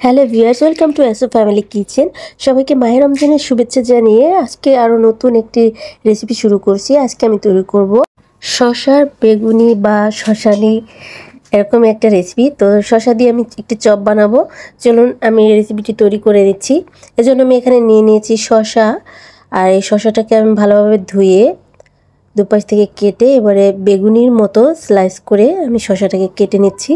Hello viewers, welcome to S O family kitchen. সবাইকে মাহে রমজানের শুভেচ্ছা জানিয়ে আজকে আরও নতুন একটি রেসিপি শুরু করছি। আজকে আমি তৈরি করব শসার বেগুনি বা শশানি এরকম একটা রেসিপি। তো শসা দিয়ে আমি একটি চপ বানাবো। চলুন আমি রেসিপিটি তৈরি করে নিচ্ছি। এজন্য আমি এখানে নিয়ে নিয়েছি শসা, আর এই শসাটাকে আমি ভালোভাবে ধুয়ে দুপাশ থেকে কেটে এবারে বেগুনির মতো স্লাইস করে আমি শসাটাকে কেটে নিচ্ছি।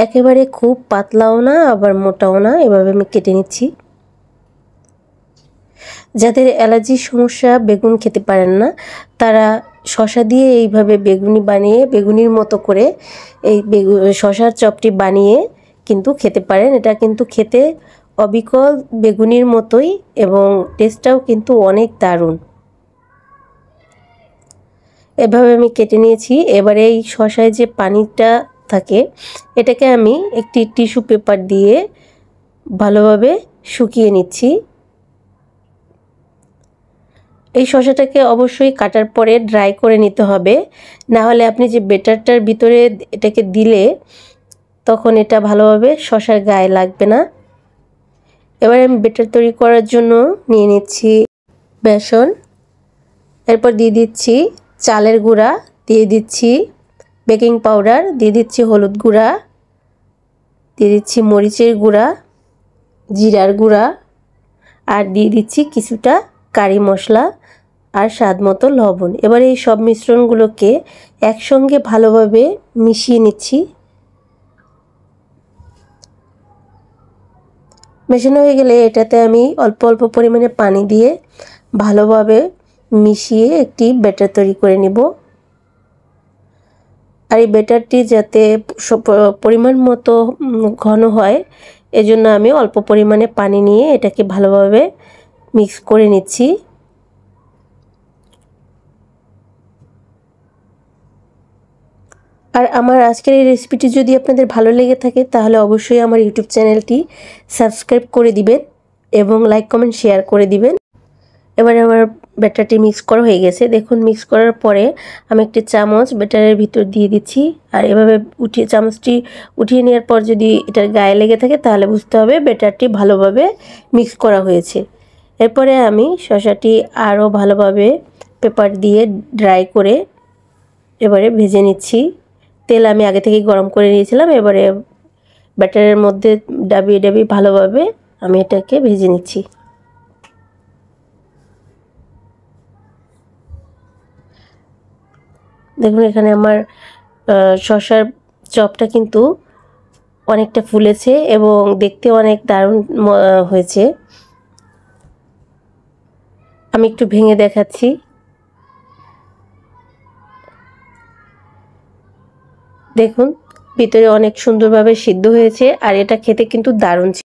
একেবারে খুব পাতলাও না আবার মোটাও না, এভাবে আমি কেটে নিচ্ছি। যাদের অ্যালার্জির সমস্যা, বেগুন খেতে পারেন না, তারা শসা দিয়ে এইভাবে বেগুনি বানিয়ে বেগুনির মতো করে এই শসার চপটি বানিয়ে কিন্তু খেতে পারেন। এটা কিন্তু খেতে অবিকল বেগুনির মতোই এবং টেস্টটাও কিন্তু অনেক দারুণ। এভাবে আমি কেটে নিয়েছি। এবারে এই শসায় যে পানিটা থাকে এটাকে আমি একটি টিস্যু পেপার দিয়ে ভালোভাবে শুকিয়ে নিচ্ছি। এই শসাটাকে অবশ্যই কাটার পরে ড্রাই করে নিতে হবে, না হলে আপনি যে বেটারটার ভিতরে এটাকে দিলে তখন এটা ভালোভাবে শসার গায়ে লাগবে না। এবার আমি বেটার তৈরি করার জন্য নিয়ে নিচ্ছি বেসন, এরপর দিয়ে দিচ্ছি চালের গুঁড়া, দিয়ে দিচ্ছি বেকিং পাউডার, দিয়ে দিচ্ছি হলুদ গুঁড়া, দিয়ে দিচ্ছি মরিচের গুঁড়া, জিরার গুঁড়া, আর দিয়ে দিচ্ছি কিছুটা কারি মশলা আর স্বাদ মতো লবণ। এবার এই সব মিশ্রণগুলোকে একসঙ্গে ভালোভাবে মিশিয়ে নিচ্ছি। মেশানো হয়ে গেলে এটাতে আমি অল্প অল্প পরিমাণে পানি দিয়ে ভালোভাবে মিশিয়ে একটি ব্যাটার তৈরি করে নেব। আর এই ব্যাটারটি যাতে পরিমাণ মতো ঘন হয়, এজন্য আমি অল্প পরিমাণে পানি নিয়ে এটাকে ভালোভাবে মিক্স করে নিচ্ছি। আর আমার আজকের এই রেসিপিটি যদি আপনাদের ভালো লেগে থাকে তাহলে অবশ্যই আমার ইউটিউব চ্যানেলটি সাবস্ক্রাইব করে দিবেন এবং লাইক কমেন্ট শেয়ার করে দিবেন। এবারে আমার ব্যাটারটি মিক্স করা হয়ে গেছে। দেখুন, মিক্স করার পরে আমি একটি চামচ ব্যাটারের ভিতর দিয়ে দিচ্ছি, আর এভাবে চামচটি উঠিয়ে নেওয়ার পর যদি এটার গায়ে লেগে থাকে তাহলে বুঝতে হবে ব্যাটারটি ভালোভাবে মিক্স করা হয়েছে। এরপরে আমি শসাটি আরও ভালোভাবে পেপার দিয়ে ড্রাই করে এবারে ভেজে নিচ্ছি। তেল আমি আগে থেকেই গরম করে নিয়েছিলাম। এবারে ব্যাটারের মধ্যে ডাবিয়ে ডাবিয়ে ভালোভাবে আমি এটাকে ভেজে নিচ্ছি। দেখুন, এখানে আমার শসার চপটা কিন্তু অনেকটা ফুলেছে এবং দেখতে অনেক দারুণ হয়েছে। আমি একটু ভেঙে দেখাচ্ছি। দেখুন, ভিতরে অনেক সুন্দরভাবে সিদ্ধ হয়েছে আর এটা খেতে কিন্তু দারুণ ছিল।